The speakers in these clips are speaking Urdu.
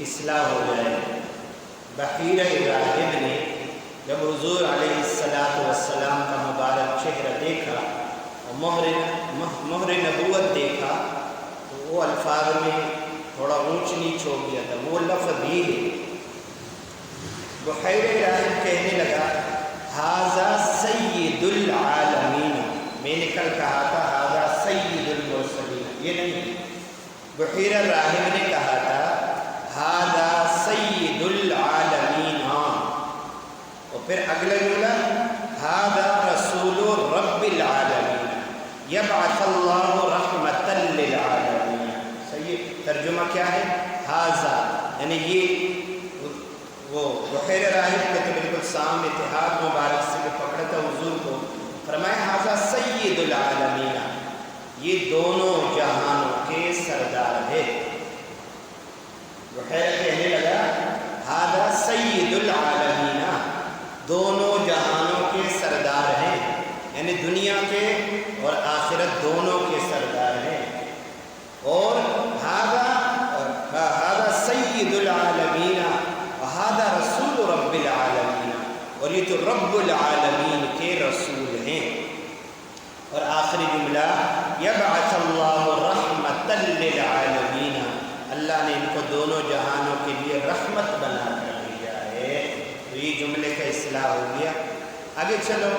اصلاح ہو جائے۔ بحیرہ راہب نے جب حضور علیہ السلام کا مبارک چہرہ دیکھا اور مہر نبوت دیکھا تو وہ الفاظ میں تھوڑا اونچ نیچ ہو گیا تھا، وہ لفظ بھی ہے۔ بحیرہ راہب کہنے لگا ھذا سید العالمین، میں نے کل کہا تھا ھذا سید المرسلین، یہ نہیں، بحیرہ راہب نے کہا تھا ھذا سید العالمین، اور پھر اگلا جملہ ھذا رسول رب العالمین یبعث اللہ رحمۃ للعالمین۔ صحیح ترجمہ کیا ہے؟ ھذا یعنی یہ وہ بحیرہ راہب کے تو بالکل سامنے تھے، ہاتھ مبارک سے جو پکڑا تھا حضور کو، فرمایا ھذا سید العالمین، یہ دونوں جہانوں کے سردار ہے۔ بحیرہ کہنے لگا ھذا سید العالمین، دونوں جہانوں کے سردار ہیں، یعنی دنیا کے اور آخرت دونوں کے سردار ہیں۔ اور ھذا سید العالمین وھذا رسول رب العالمین، اور یہ تو رب العالمین کے رسول ہیں۔ اور آخری جملہ یبعث اللہ رحمۃ للعالمین، اللہ نے ان کو دونوں جہانوں کے لیے رحمت بنا کر دیا ہے۔ تو یہ جملے کا اصلاح ہو گیا۔ آگے چلو،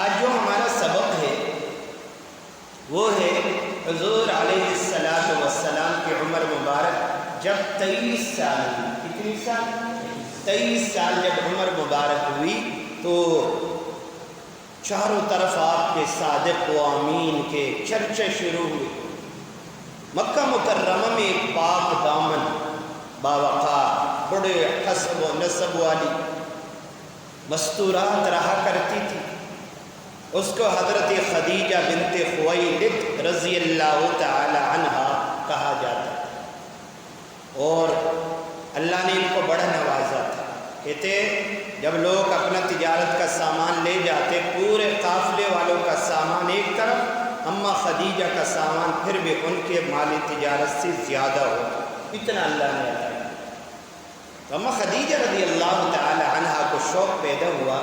آج جو ہمارا سبق ہے وہ ہے حضور علیہ السلام کی عمر مبارک جب 23 سال ہوئی، کتنی سال؟ 23 سال جب عمر مبارک ہوئی تو چاروں طرف آپ کے صادق و امین کے چرچے شروع ہوئے۔ مکہ مکرمہ میں ایک پاک دامن باوقار بڑے حسب و نسب والی مستورات رہا کرتی تھی، اس کو حضرت خدیجہ بنت خویلد رضی اللہ تعالی عنہا کہا جاتا، اور اللہ نے ان کو بڑا نوازا تھا۔ کہتے جب لوگ اپنا تجارت کا سامان لے جاتے، پورے قافلے والوں کا سامان ایک طرف، اماں خدیجہ کا سامان پھر بھی ان کے مالی تجارت سے زیادہ ہو، اتنا اللہ نے عطا کیا۔ تو اماں خدیجہ رضی اللہ تعالی عنہا کو شوق پیدا ہوا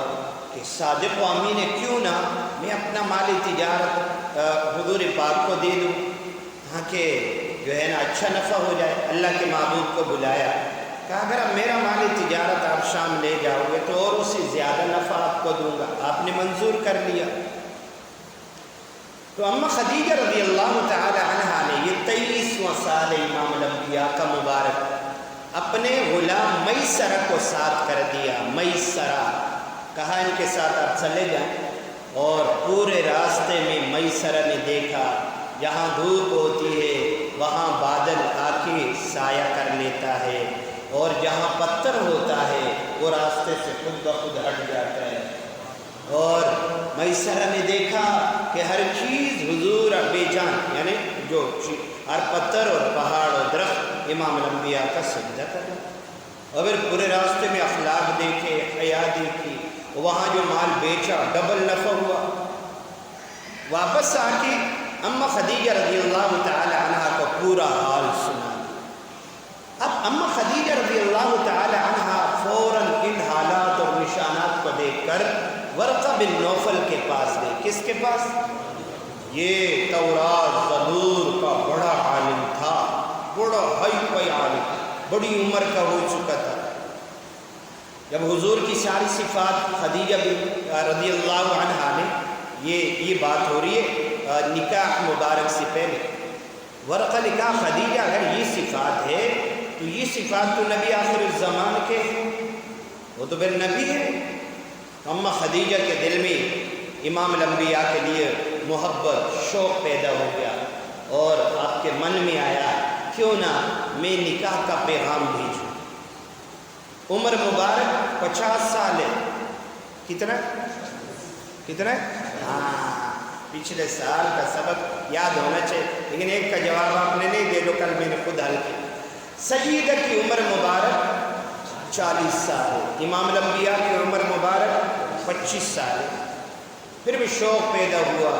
کہ صادق و امین ہے، کیوں نہ میں اپنا مالی تجارت حضور پاک کو دے دوں تاکہ جو ہے نا اچھا نفع ہو جائے۔ اللہ کے محبوب کو بلایا، کہا اگر اب میرا مالی تجارت آپ شام لے جاؤ گے تو اور اس سے زیادہ نفع آپ کو دوں گا۔ آپ نے منظور کر لیا۔ تو اماں خدیجہ رضی اللہ تعالی عنہا نے یہ 23واں سال امام الانبیاء کا مبارک اپنے غلام میسرہ کو ساتھ کر دیا۔ میسرہ کہا ان کے ساتھ آپ چلے جائیں، اور پورے راستے میں میسرہ نے دیکھا جہاں دھوپ ہوتی ہے وہاں بادل آ کے سایہ کر لیتا ہے، اور جہاں پتھر ہوتا ہے وہ راستے سے خود بخود ہٹ جاتا ہے۔ اور میسرہ نے دیکھا کہ ہر چیز حضور بے جان، یعنی جو ہر پتھر اور پہاڑ اور درخت امام الانبیاء کا سجدہ کر رہا۔ اور پھر پورے راستے میں اخلاق دیکھے، حیا دیکھی، وہاں جو مال بیچا ڈبل نفع ہوا۔ واپس آ کے اماں خدیجہ رضی اللہ تعالی عنہا کو پورا حال سنا۔ اب اماں خدیجہ رضی اللہ تعالی عنہا فوراً ان حالات اور نشانات کو دیکھ کر ورقہ بن نوفل کے پاس گئے۔ کس کے پاس؟ یہ تورات زبور کا بڑا عالم تھا، بڑا ہائی فائی عالم، بڑی عمر کا ہو چکا تھا۔ جب حضور کی ساری صفات خدیجہ رضی اللہ عنہا نے یہ بات ہو رہی ہے نکاح مبارک سے پہلے، ورقہ لکھا خدیجہ اگر یہ صفات ہے تو یہ صفات تو نبی آخر الزمان کے ہیں، وہ تو پھر نبی ہے۔ اماں خدیجہ کے دل میں امام الانبیاء کے لیے محبت شوق پیدا ہو گیا، اور آپ کے من میں آیا کیوں نہ میں نکاح کا پیغام بھیجوں۔ عمر مبارک 50 سال ہے، کتنا؟ پچھلے سال کا سبق یاد ہونا چاہیے، لیکن ایک کا جواب آپ نے نہیں دے، جو کل میں نے خود حل کیا۔ سیدہ کی عمر مبارک 40 سال ہے، امام الانبیاء کی عمر مبارک 25 سال ہے۔ پھر بھی شوق پیدا ہوا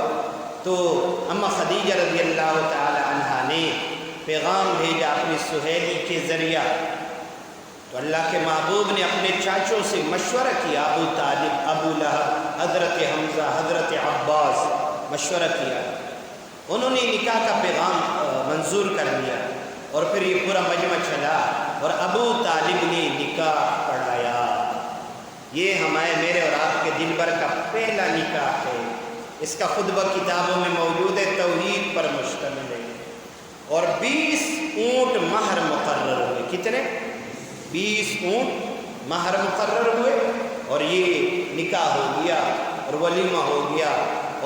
تو اماں خدیجہ رضی اللہ تعالی عنہا نے پیغام بھیجا اپنی سہیلی کے ذریعہ، تو اللہ کے محبوب نے اپنے چاچوں سے مشورہ کیا، ابو طالب، ابو لہب، حضرت حمزہ، حضرت عباس، مشورہ کیا، انہوں نے نکاح کا پیغام منظور کر لیا، اور پھر یہ پورا مجمع چلا اور ابو طالب نے نکاح پڑھایا۔ یہ ہمارے میرے اور آپ کے دل بھر کا پہلا نکاح ہے، اس کا خطبہ کتابوں میں موجود ہے، توحید پر مشتمل ہے، اور 20 اونٹ مہر مقرر ہوئے۔ کتنے؟ 20 اونٹ مہر مقرر ہوئے، اور یہ نکاح ہو گیا اور ولیمہ ہو گیا،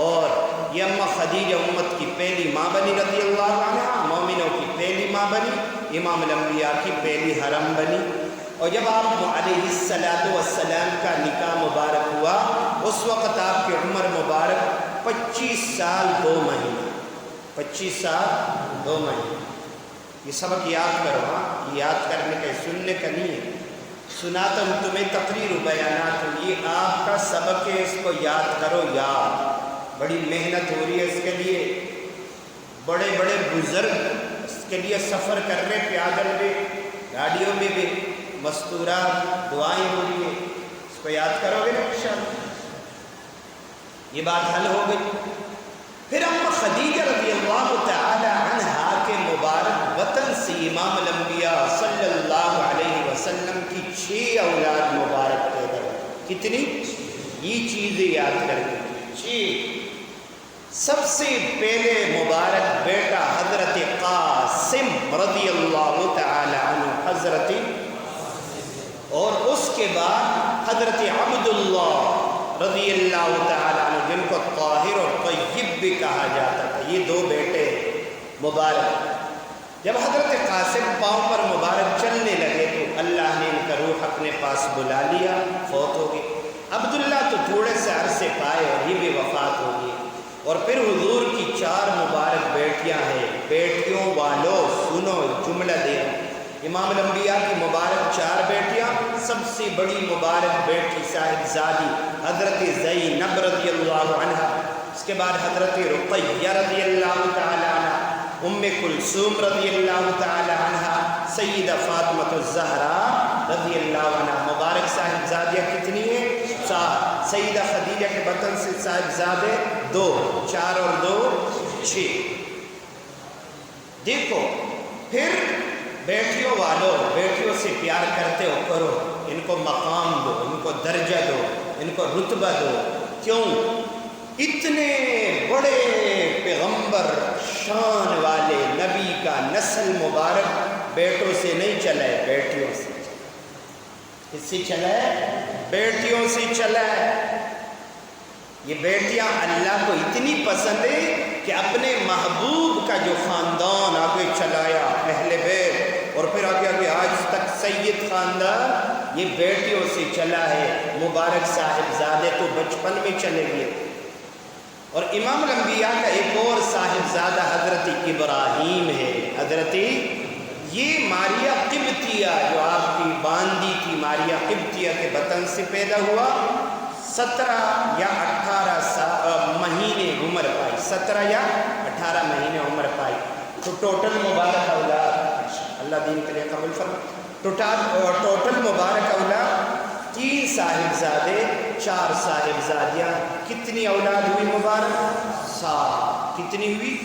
اور یہ اماں خدیجہ امت کی پہلی ماں بنی رضی اللہ عنہ، مومنوں کی پہلی ماں بنی، امام الانبیاء کی پہلی حرم بنی۔ اور جب آپ علیہ السلام کا نکاح مبارک ہوا، اس وقت آپ کی عمر مبارک 25 سال 2 مہینے، 25 سال 2 مہینے۔ یہ سبق یاد کرو، یہ یاد کرنے کا، سننے کا نہیں ہے، سناتا ہوں تمہیں تقریر و بیانات، یہ آپ کا سبق ہے، اس کو یاد کرو۔ یاد بڑی محنت ہو رہی ہے اس کے لیے، بڑے بڑے بزرگ اس کے لیے سفر کر رہے، پیادل بھی، گاڑیوں میں بھی، مستورات، دعائیں ہو رہی ہے، اس کو یاد کرو گے انشاءاللہ۔ یہ بات حل ہو گئی۔ پھر اماں خدیجہ رضی اللہ تعالی عنہا کے مبارک وطن سے امام الانبیاء صلی اللہ علیہ وسلم کی 6 اولاد مبارک پیدا ہوئی۔ کتنی؟ یہ چیزیں یاد کریں، 6۔ سب سے پہلے مبارک بیٹا حضرت قاسم رضی اللہ تعالی عنہ، حضرت، اور اس کے بعد حضرت عبداللہ رضی اللہ تعالی عنہ، جن کو طاہر اور طیب بھی کہا جاتا تھا۔ یہ 2 بیٹے مبارک۔ جب حضرت قاسم پاؤں پر مبارک چلنے لگے تو اللہ نے ان کا روح اپنے پاس بلا لیا، فوت ہو گئے۔ عبداللہ تو تھوڑے سے عرصے پائے اور یہ بھی وفات ہو گئی۔ اور پھر حضور کی 4 مبارک بیٹیاں ہیں۔ بیٹیوں والوں سنو، جملہ دے رہا ہوں، امام الانبیاء کی مبارک 4 بیٹیاں، سب سے بڑی مبارک بیٹی صاحبزادی حضرت زینب رضی اللہ عنہ، اس کے بعد حضرت رقیہ رضی اللہ تعالی عنہ، ام کلثوم رضی اللہ تعالی عنہ، سیدہ فاطمہ الزہرا رضی اللہ عنہ۔ مبارک صاحبزادیاں کتنی ہیں؟ 4۔ سیدہ خدیجہ کے بطن سے صاحبزادے 2، 4 اور 2 6۔ دیکھو، پھر بیٹیوں والوں، بیٹیوں سے پیار کرتے ہو کرو، ان کو مقام دو، ان کو درجہ دو، ان کو رتبہ دو۔ کیوں؟ اتنے بڑے پیغمبر شان والے نبی کا نسل مبارک بیٹوں سے نہیں چلا ہے، بیٹیوں سے چلا ہے۔ کس سے چلا ہے؟ بیٹیوں سے چلا ہے۔ یہ بیٹیاں اللہ کو اتنی پسند ہے کہ اپنے محبوب کا جو خاندان آگے چلایا، اہل بیت، اور پھر آگے آج تک سید خاندان، یہ بیٹیوں سے چلا ہے۔ مبارک صاحبزادے تو بچپن میں چلے گئے۔ اور امام الانبیاء کا ایک اور صاحبزادہ حضرت ابراہیم ہے۔ حضرت، یہ ماریہ قبطیہ جو آپ کی باندی تھی، ماریہ قبطیہ کے بطن سے پیدا ہوا، 17 یا 18 مہینے عمر پائی، 17 یا 18 مہینے عمر پائی۔ تو ٹوٹل مبارک اولاد، اللہ دین کے لیے قبول فرمائے، ٹوٹل مبارک اولاد 3 صاحبزادے، 4 صاحبزادیاں۔ کتنی اولاد ہوئی مبارک؟ 7۔ کتنی ہوئی؟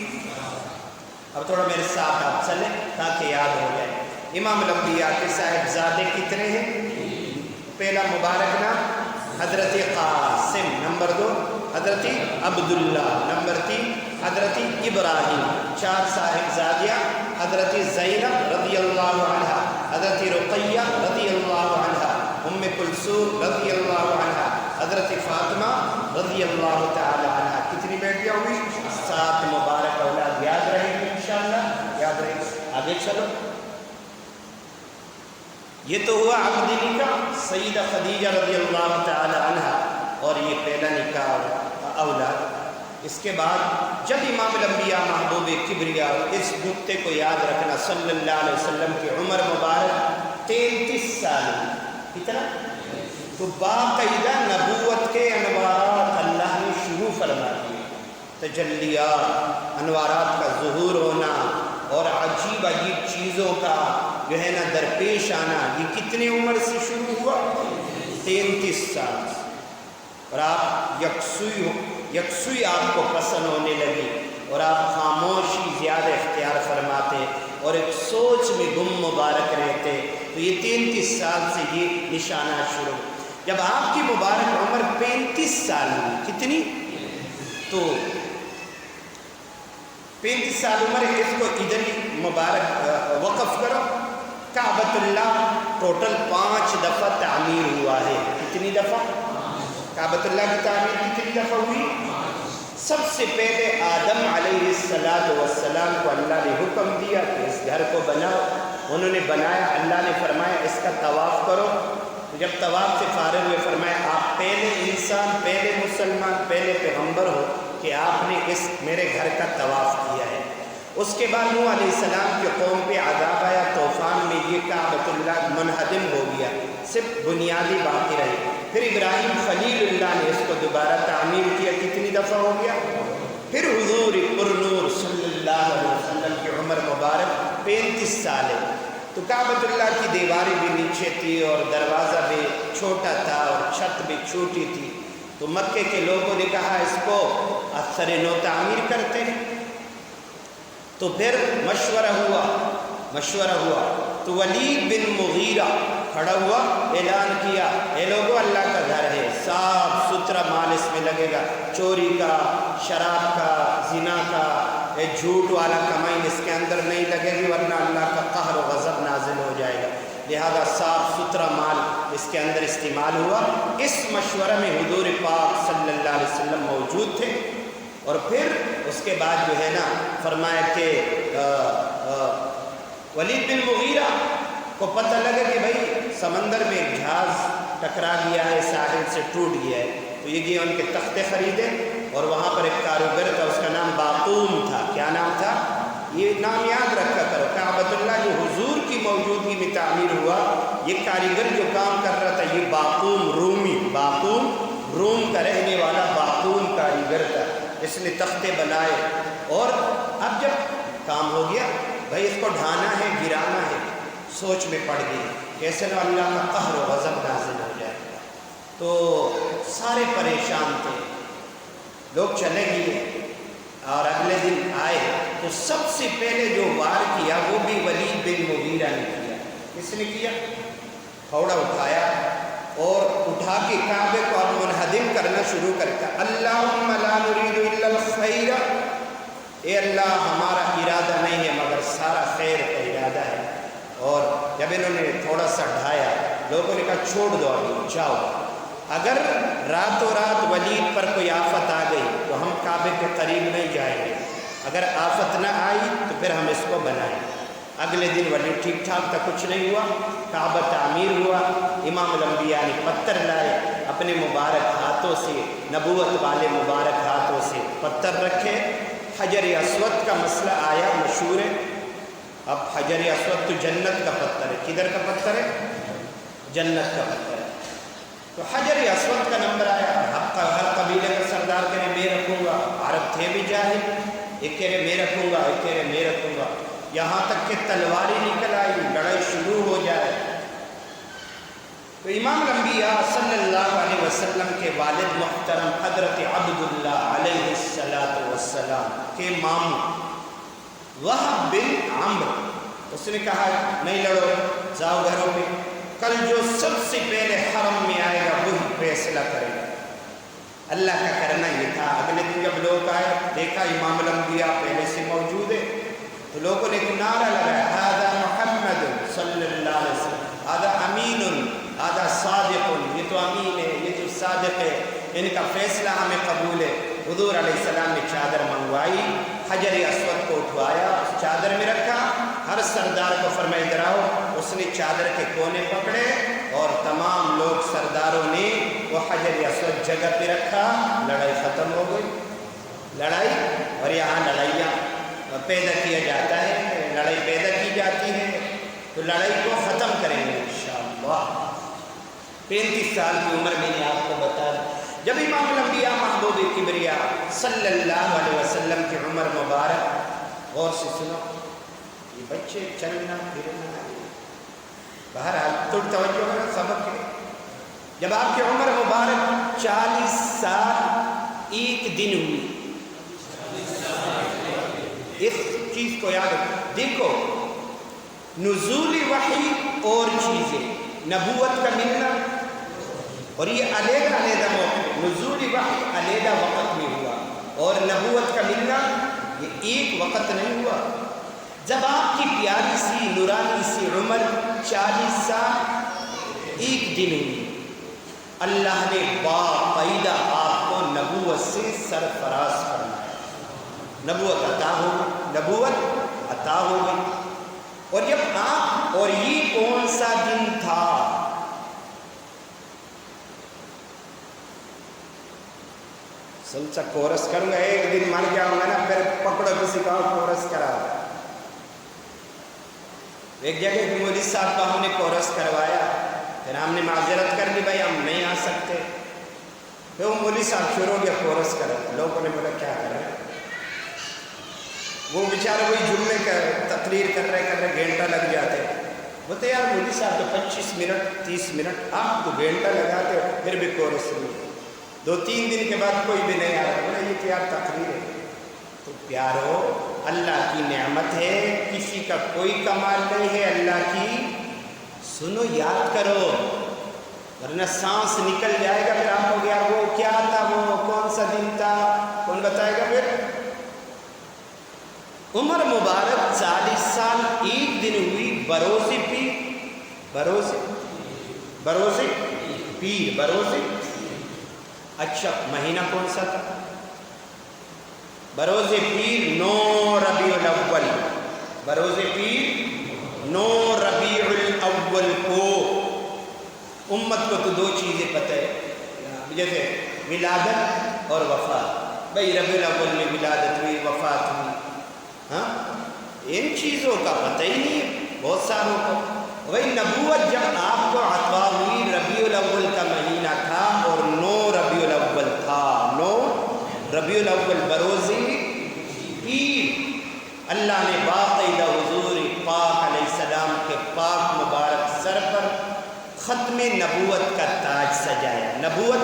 اب تھوڑا میرے ساتھ آپ چلیں تاکہ یاد ہو جائے۔ امام الانبیاء کے صاحبزادے کتنے ہیں؟ پہلا مبارک نام حضرت قاسم، نمبر 2 حضرت عبداللہ، نمبر 3 حضرت ابراہیم۔ 4 صاحبزادیاں، حضرت زینب رضی اللہ عنہ، حضرت رقیہ رضی اللہ عنہ، ام کلثوم رضی اللہ عنہ، حضرت فاطمہ رضی اللہ تعالی عنہ۔ کتنی بیٹیاں ہوئی؟ 7 مبارک اولاد۔ یاد رہے گی انشاءاللہ، یاد رہے گی۔ آگے چلو، یہ تو ہوا عقد نکاح سیدہ خدیجہ رضی اللہ تعالی عنہ، اور یہ پہلا نکاح اولاد۔ اس کے بعد جب امام الانبیاء محبوب کبریا، اس نقطے کو یاد رکھنا، صلی اللہ علیہ وسلم کی عمر مبارک 33 سال، کتنا؟ تو باقاعدہ نبوت کے انوارات اللہ نے شروع فرما دیے، تجلیات، انوارات کا ظہور ہونا، اور عجیب عجیب چیزوں کا جو ہے نا درپیش آنا، یہ کتنے عمر سے شروع ہوا؟ 33 سال سے۔ اور آپ یکسوئی آپ کو پسند ہونے لگی اور آپ خاموشی زیادہ اختیار فرماتے اور ایک سوچ میں گم مبارک رہتے۔ تو یہ 33 سال سے یہ نشانات شروع۔ جب آپ کی مبارک عمر 35 سال ہوئی، کتنی؟ تو 35 سال عمر ہے، اس کو ادھر ہی مبارک وقف کرو۔ کعبۃ اللہ ٹوٹل 5 دفعہ تعمیر ہوا ہے۔ کتنی دفعہ؟ کعبۃ اللہ کی تعمیر کتنی دفعہ ہوئی؟ سب سے پہلے آدم علیہ السلام کو اللہ نے حکم دیا کہ اس گھر کو بناؤ، انہوں نے بنایا، اللہ نے فرمایا اس کا طواف کرو۔ جب طواف سے فارغ ہوئے فرمایا آپ پہلے انسان، پہلے مسلمان، پہلے پیغمبر ہو کہ آپ نے اس میرے گھر کا طواف کیا ہے۔ اس کے بعد نوح علیہ السلام کی قوم پہ عذاب آیا طوفان میں، یہ کعبۃ اللہ منہدم ہو گیا، صرف بنیادی باقی رہی۔ پھر ابراہیم خلیل اللہ نے اس کو دوبارہ تعمیر کیا، کتنی دفعہ ہو گیا؟ پھر حضور پرنور صلی اللہ علیہ وسلم کی عمر مبارک 35 سال ہے۔ تو کعبۃ اللہ کی دیواریں بھی نیچے تھی اور دروازہ بھی چھوٹا تھا اور چھت بھی چھوٹی تھی۔ تو مکے کے لوگوں نے کہا اس کو اثر نو تعمیر کرتے ہیں۔ تو پھر مشورہ ہوا تو ولید بن مغیرہ کھڑا ہوا، اعلان کیا اے لوگو اللہ کا گھر ہے، صاف ستھرا مال اس میں لگے گا، چوری کا، شراب کا، زنا کا، جھوٹ والا کمائی اس کے اندر نہیں لگے گی ورنہ اللہ کا قہر و غضب نازل ہو جائے گا، لہذا صاف ستھرا مال اس کے اندر استعمال ہوا۔ اس مشورہ میں حضور پاک صلی اللہ علیہ وسلم موجود تھے۔ اور پھر اس کے بعد جو ہے نا فرمایا کہ ولید بن مغیرہ کو پتہ لگا کہ بھائی سمندر میں ایک جہاز ٹکرا گیا ہے، ساحل سے ٹوٹ گیا ہے، تو یہ گیا ان کے تختے خریدے اور وہاں پر ایک کاروگر تھا، اس کا نام باقوم تھا۔ کیا نام تھا؟ یہ نام یاد رکھا کرو۔ کعبۃ اللہ جو حضور کی موجودگی میں تعمیر ہوا، یہ کاریگر جو کام کر رہا تھا یہ باقوم رومی، باقوم روم کا رہنے والا باقوم کاریگر تھا، اس نے تختے بنائے۔ اور اب جب کام ہو گیا، بھائی اس کو ڈھانا ہے، گرانا ہے، سوچ میں پڑ گئی کیسے نہ اللہ کا قہر و غضب نازل ہو جائے گا۔ تو سارے پریشان تھے، لوگ چلے گئے اور اگلے دن آئے تو سب سے پہلے جو وار کیا وہ بھی ولید بن مغیرہ نے کیا۔ کس نے کیا؟ پھوڑا اٹھایا اور اٹھا کے کعبے کو اب منہدم کرنا شروع کرتا، اللہم لا نرید الا الخیر، اے اللہ ہمارا ارادہ نہیں ہے مگر سارا خیر کا ارادہ ہے۔ اور جب انہوں نے تھوڑا سا ڈھایا، لوگوں نے کہا چھوڑ دو ابھی، جاؤ، اگر راتوں رات ولید پر کوئی آفت آ گئی تو ہم کعبے کے قریب نہیں جائیں گے، اگر آفت نہ آئی تو پھر ہم اس کو بنائیں۔ اگلے دن ولید ٹھیک ٹھاک تھا، کچھ نہیں ہوا، کعبہ تعمیر ہوا۔ امام الانبیاء نے پتھر لائے، اپنے مبارک ہاتھوں سے، نبوت والے مبارک ہاتھوں سے پتھر رکھے۔ حجر اسود کا مسئلہ آیا، مشہور ہے۔ اب حجر اسود تو جنت کا پتھر ہے، کدھر کا پتھر ہے؟ جنت کا پتھر ہے۔ تو حجر اسود کا نمبر آیا، ہر قبیلے کا سردار کہہ رہے میں رکھوں گا، عرب تھے بھی جاہل، ایک کہہ رہے میں رکھوں گا، ایک کہہ رہے میں رکھوں گا، یہاں تک کہ تلواریں نکل آئی، لڑائی شروع ہو جائے۔ تو امام الانبیاء صلی اللہ علیہ وسلم کے والد محترم حضرت عبداللہ علیہ السلام کے ماموں وہب بن عمرو، اس نے کہا نہیں لڑو، جاؤ گھروں میں، کل جو سب سے پہلے حرم میں آئے گا وہی فیصلہ کرے گا۔ اللہ کا کرنا یہ تھا۔ اگلے دن جب لوگ آئے، دیکھا امام الانبیاء پہلے سے موجود ہے، تو لوگوں نے ایک نعرہ لگایا، ھذا محمد صلی اللہ علیہ وسلم، ھذا امین، ھذا صادق، یہ تو امین ہے، یہ تو صادق ہے، ان کا فیصلہ ہمیں قبول ہے۔ حضور علیہ السلام نے چادر منگوائی، حجر اسود کو اٹھوایا، اس چادر میں رکھا، ہر سردار کو فرمایا ادھر آؤ، اس نے چادر کے کونے پکڑے اور تمام لوگ سرداروں نے وہ حجر اسود جگہ پہ رکھا، لڑائی ختم ہو گئی۔ لڑائی، اور یہاں لڑائیاں پیدا کیا جاتا ہے، لڑائی پیدا کی جاتی ہے، تو لڑائی کو ختم کریں گے انشاءاللہ۔ 35 سال کی عمر میں نے آپ کو بتا دی۔ جب امام الانبیاء محبوب کبریا صلی اللہ علیہ وسلم کی عمر مبارک، غور سے سنو، یہ بچے چلنا پھرنا بہرحال تو توجہ کرو سبق ہے. جب آپ کی عمر مبارک 40 سال 1 دن ہوئی، اس چیز کو یاد رکھو. دیکھو نزول وحی اور چیزیں، نبوت کا ملنا اور یہ علیحدہ علیحدہ موقع. نزول وحی علیحدہ وقت میں ہوا اور نبوت کا ملنا یہ ایک وقت نہیں ہوا. جب آپ کی پیاری سی نورانی سی عمر 40 سال 1 دن ہوئی، اللہ نے باقاعدہ آپ کو نبوت سے سرفراز فرمایا. نبوت عطا ہو گئی. اور جب آپ، اور یہ کون سا دن تھا؟ سلسا کورس کروں گا، ایک دن مر جاؤں گا نا پھر پکڑو کسی کا کورس کرا. ایک جگہ کی مولوی صاحب کا ہم نے کورس کروایا، پھر ہم نے معذرت کر دی بھائی ہم نہیں آ سکتے. پھر وہ مولوی صاحب شروع ہو گیا کورس کرا. لوگوں نے بولا کیا کر رہے ہیں؟ وہ بیچارے وہی جمعے کا تقریر کر رہے گھنٹہ لگ جاتے. بولتے یار مولوی صاحب تو 25 منٹ 30 منٹ، آپ تو گھنٹہ لگاتے ہو پھر بھی کورس نہیں. 2-3 دن کے بعد کوئی بھی نہیں آ رہا. بولا یہ کیا تقریر ہے؟ تو پیارو اللہ کی نعمت ہے، کسی کا کوئی کمال نہیں ہے، اللہ کی. سنو یاد کرو ورنہ سانس نکل جائے گا. پھر آپ ہو گیا وہ کیا تھا، وہ کون سا دن تھا، کون بتائے گا؟ پھر عمر مبارک 40 سال 1 دن ہوئی. بروز پیر. اچھا مہینہ کون سا تھا؟ بروز پیر 9 ربیع الاول. بروز پیر 9 ربیع الاول کو. امت کو تو 2 چیزیں پتہ ہے، جیسے ولادت اور وفات. بھئی ربیع الاول میں ولادت ہوئی، وفات ہوئی. ہاں ان چیزوں کا پتہ ہی نہیں ہے بہت ساروں کو. وہی نبوت جب آپ کو عطا ہوئی ربیع الاول کا مہینہ تھا اور 9 ربیع الاول تھا. 9 ربیع الاول بروز پیر. اللہ نے باقاعدہ حضور پاک علیہ السلام کے پاک مبارک سر پر ختم نبوت کا تاج سجایا. نبوت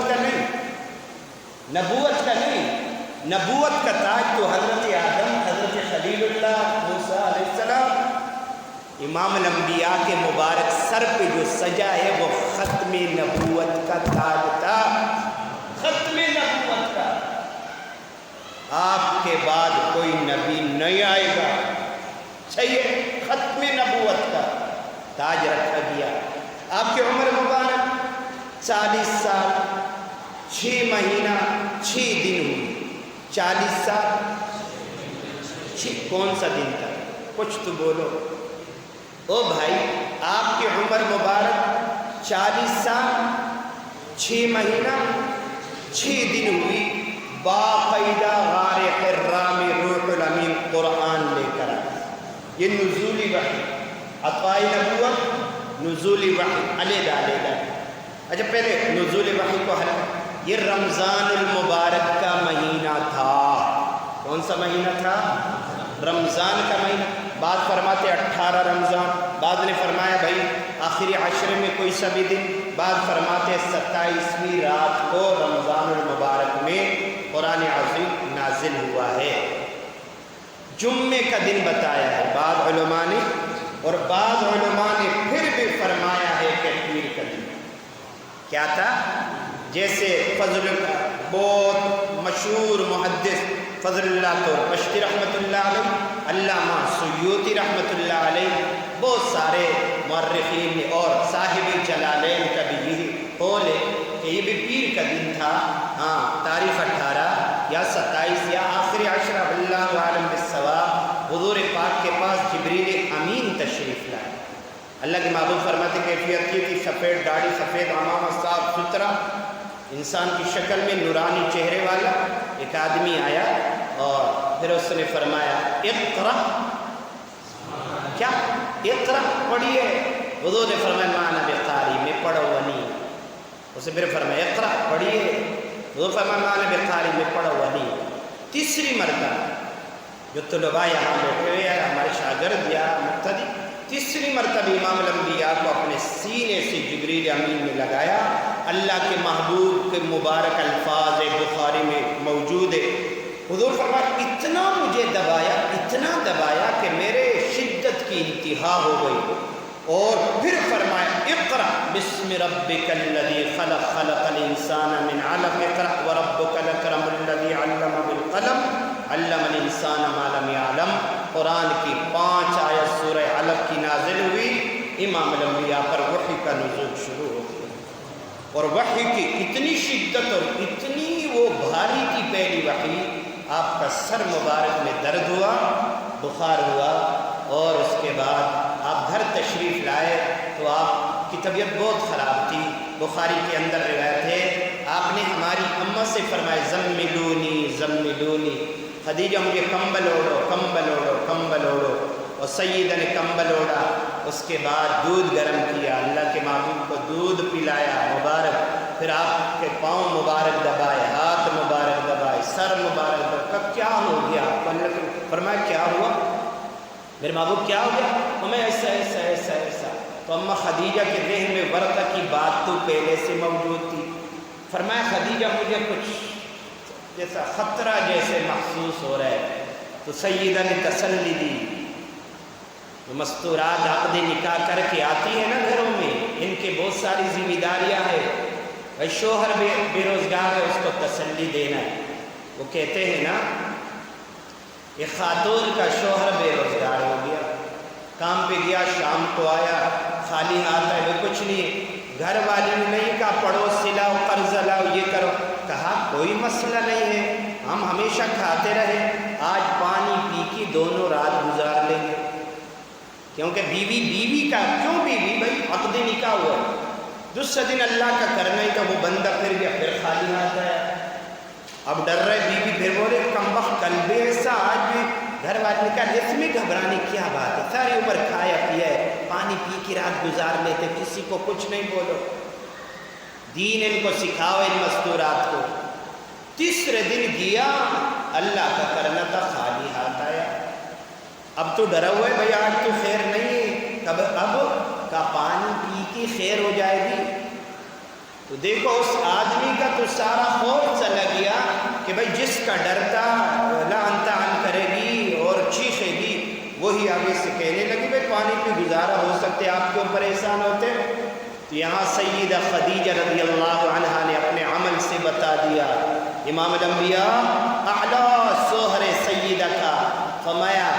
کا تاج تو حضرت آدم، حضرت خلیل اللہ، موسیٰ علیہ السلام، امام الانبیاء کے مبارک سر پہ جو سجا ہے وہ ختم نبوت کا تاج تھا. ختم نبوت کا. آپ کے بعد کوئی نبی نہیں آئے گا. صحیح، ختم نبوت کا تاج رکھا گیا. آپ کی عمر مبارک 40 سال 6 مہینہ 6 دن ہوئی. 40 سال 6 کون سا دن تھا؟ کچھ تو بولو. او بھائی آپ کی عمر مبارک 40 سال 6 مہینہ 6 دن ہوئی. باقاعدہ غار حرا میں روح الامین قرآن لے کر آئے. یہ نزولی وحی، عطائی نبوت، نزولی وحی علیحدہ. اچھا پہلے نزول وحی کو حل. یہ رمضان المبارک کا مہینہ تھا. کون سا مہینہ تھا؟ رمضان کا مہینہ. بعض فرماتے 18 رمضان، بعض نے فرمایا بھائی آخری عشرے میں کوئی سا بھی دن، بعض فرماتے 27ویں رات کو رمضان المبارک میں قرآن عظیم نازل ہوا ہے. جمعے کا دن بتایا ہے بعض علماء نے، اور بعض علماء نے پھر بھی فرمایا ہے کہ پیر کا دن. کیا تھا؟ جیسے فضل بہت مشہور محدث فضل اللہ طور پشتی رحمۃ اللہ علیہ، علامہ سیوطی رحمۃ اللہ علیہ، بہت سارے مورخین اور صاحب جلالین کا بھی یہی قول ہے کہ یہ بھی پیر کا دن تھا. ہاں تاریخ 18 یا 27 یا آخری عشرہ، اللہ عالم بالصواب. حضور پاک کے پاس جبریل امین تشریف لائے. اللہ کے محبوب فرماتے کیفیت کی تھی سفید داڑھی، سفید عمامہ، صاف ستھرا، انسان کی شکل میں نورانی چہرے والا ایک آدمی آیا اور پھر اس نے فرمایا اقرأ. کیا؟ اقرأ پڑھیے. حضور نے فرمایا مانا بقاری، میں پڑھا ہوا نہیں. اسے پھر فرمایا اقرأ پڑھیے. حضور فرمایا مانا بقاری، میں پڑھا ہوا نہیں. تیسری مرتبہ جو طلباء یہاں بیٹھے ہوئے ہیں ہمارے شاگرد یا مقتدی، تیسری مرتبہ امام الانبیاء کو اپنے سینے سے جبریل امین نے لگایا۔ اللہ کے محبوب کے مبارک الفاظ بخاری میں موجود ہے، حضور فرمایا اتنا مجھے دبایا کہ میرے شدت کی انتہا ہو گئی، اور پھر فرمایا اقرأ بسم ربک الذی خلق، خلق الانسان من علق، اقرأ وربک الاکرم الذی علم بالقلم، علم الانسان ما لم یعلم۔ قرآن کی 5 آیت سورہ علق کی نازل ہوئی، امام الانبیاء پر وحی کا نزول شروع ہو گیا، اور وحی کی اتنی شدت اور اتنی وہ بھاری تھی پہلی وحی، آپ کا سر مبارک میں درد ہوا، بخار ہوا، اور اس کے بعد آپ گھر تشریف لائے تو آپ کی طبیعت بہت خراب تھی۔ بخاری کے اندر روایت ہے، آپ نے ہماری اماں سے فرمایا زملونی، خدیجہ مجھے کمبل اوڑھو، اور سیدہ نے کمبل اوڑھا، اس کے بعد دودھ گرم کیا، اللہ کے محبوب کو دودھ پلایا مبارک، پھر آپ کے پاؤں مبارک دبائے، ہاتھ مبارک دبائے، سر مبارک دبائے۔ کب کیا ہو گیا آپ کو؟ اللہ نے فرمایا کیا ہوا میرے محبوب، کیا ہو گیا؟ ہمیں ایسا تو اماں خدیجہ کے ذہن میں ورقہ کی بات تو پہلے سے موجود تھی۔ فرمایا خدیجہ مجھے کچھ جیسا خطرہ جیسے محسوس ہو رہا ہے، تو سیدہ نے تسلی دی۔ مستورات عقد نکاح کر کے آتی ہے نا گھروں میں، ان کے بہت ساری ذمہ داریاں ہیں، بھائی شوہر بے روزگار ہے، اس کو تسلی دینا ہے۔ وہ کہتے ہیں نا، ایک خاتون کا شوہر بے روزگار ہو گیا، کام پہ گیا، شام کو آیا، خالی ہاتھ ہے، وہ کچھ نہیں، گھر والی نے نہیں کہا پڑھو، سلاؤ، قرض لاؤ، یہ کرو، کہا کوئی مسئلہ نہیں ہے، ہم ہمیشہ کھاتے رہے، آج پانی پی کے دونوں رات گزار لیں گے، کیونکہ بیوی کا کیوں بیوی بھائی عقد نکاح ہوا، دوسرے دن اللہ کا کرنا ہی تھا، وہ بندہ پھر گیا، پھر خالی ہاتھ آیا، اب ڈر رہے بیوی، پھر بولے کم وقت کل بھی ایسا آج بھی، گھر والے نے کہا اس میں گھبرانے کیا بات ہے، ساری عمر کھایا پیا ہے، پانی پی کے رات گزار لیتے، کسی کو کچھ نہیں بولو، دین ان کو سکھاؤ ان مستورات کو۔ تیسرے دن گیا، اللہ کا کرنا تھا، خالی ہاتھ آیا، اب تو ڈرا ہوا ہے بھائی آج تو خیر نہیں ہے، کب اب کا پانی پی کے خیر ہو جائے گی، تو دیکھو اس آدمی کا تو سارا خوف چلا گیا کہ بھائی جس کا ڈر تھا لعن طعن کرے گی اور چیخے گی، وہی آگے سے کہنے لگی بھائی پانی پہ گزارا ہو سکتے، آپ کیوں پریشان ہوتے؟ تو یہاں سیدہ خدیجہ رضی اللہ عنہا نے اپنے عمل سے بتا دیا، امام الانبیاء اعلیٰ شوہر سیدہ کا، فرمایا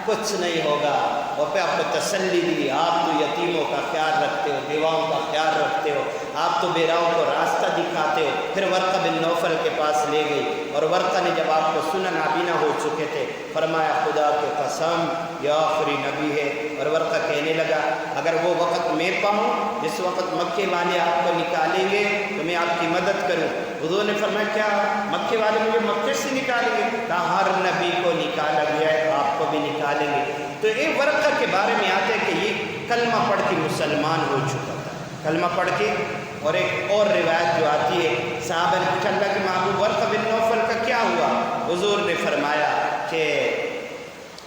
کچھ نہیں ہوگا، اور پھر آپ کو تسلی دی، آپ تو یتیموں کا خیال رکھتے ہو، بیواؤں کا خیال رکھتے ہو، آپ تو بیراؤں کو راستہ دکھاتے ہو۔ پھر ورقہ بن نوفل کے پاس لے گئی، اور ورقہ نے جب آپ کو سنا نابینا ہو چکے تھے، فرمایا خدا کے قسم یہ آخری نبی ہے، اور ورقہ کہنے لگا اگر وہ وقت میں پاؤں جس وقت مکے والے آپ کو نکالیں گے تو میں آپ کی مدد کروں۔ حضور نے فرمایا کیا مکے والے مجھے مکے سے نکالیں گے؟ کہا ہر نبی کو نکالا گیا ہے، آپ کو بھی نکالیں گے۔ تو ایک ورقہ کے بارے میں آتے ہیں کہ یہ کلمہ پڑھ کے مسلمان ہو چکا تھا، کلمہ پڑھ کے۔ اور ایک اور روایت جو آتی ہے، صحابہ نے پوچھا اللہ کے محبوب ورقہ بن نوفل کا کیا ہوا؟ حضور نے فرمایا کہ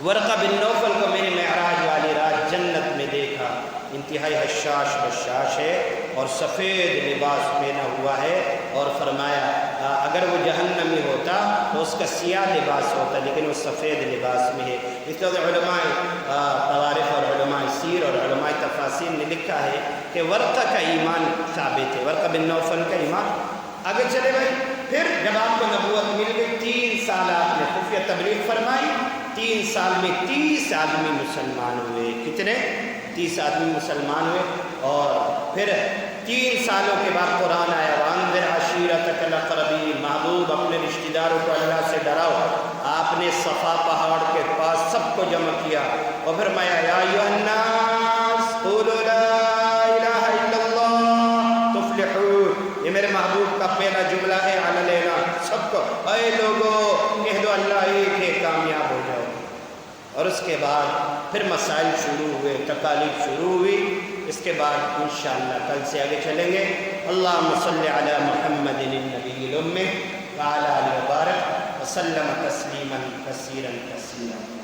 ورقہ بن نوفل کو میں نے معراج والی رات جنت میں دیکھا، انتہائی حشاش بشاش ہے اور سفید لباس پہنا ہوا ہے، اور فرمایا اگر وہ جہنمی ہوتا تو اس کا سیاہ لباس ہوتا، لیکن وہ سفید لباس میں ہے۔ اس طرح علماء تواریخ اور علماء سیر اور علماء تفاسیر نے لکھا ہے کہ ورقہ کا ایمان ثابت ہے، ورقہ بن نوفل کا ایمان۔ آگے چلے بھائی، پھر جب آپ کو نبوت مل گئی، 3 سال آپ نے خفیہ تبلیغ فرمائی، 3 سال میں 30 آدمی مسلمان ہوئے۔ کتنے؟ 30 آدمی مسلمان ہوئے، اور پھر 3 سالوں کے بعد قرآن آیا، وَأَنذِرْ عَشِيرَتَكَ الْأَقْرَبِينَ، محبوب اپنے رشتہ داروں کو اللہ سے ڈراؤ۔ آپ نے صفا پہاڑ کے پاس سب کو جمع کیا، اور فرمایا یا ایھا الناس قولوا لا الہ الا اللہ تفلحون، یہ میرے محبوب کا پہلا جملہ ہے علی لینا، سب کو اے لوگو کہہ دو اللہ ایک ہے، کامیاب ہو جاؤ۔ اور اس کے بعد پھر مسائل شروع ہوئے، تکالیف شروع ہوئی، اس کے بعد انشاءاللہ کل سے آگے چلیں گے۔ اللہم صلی علی محمد النبی الامہ وعلی آلہ وبارک وسلم تسلیما کثیرا کثیرا.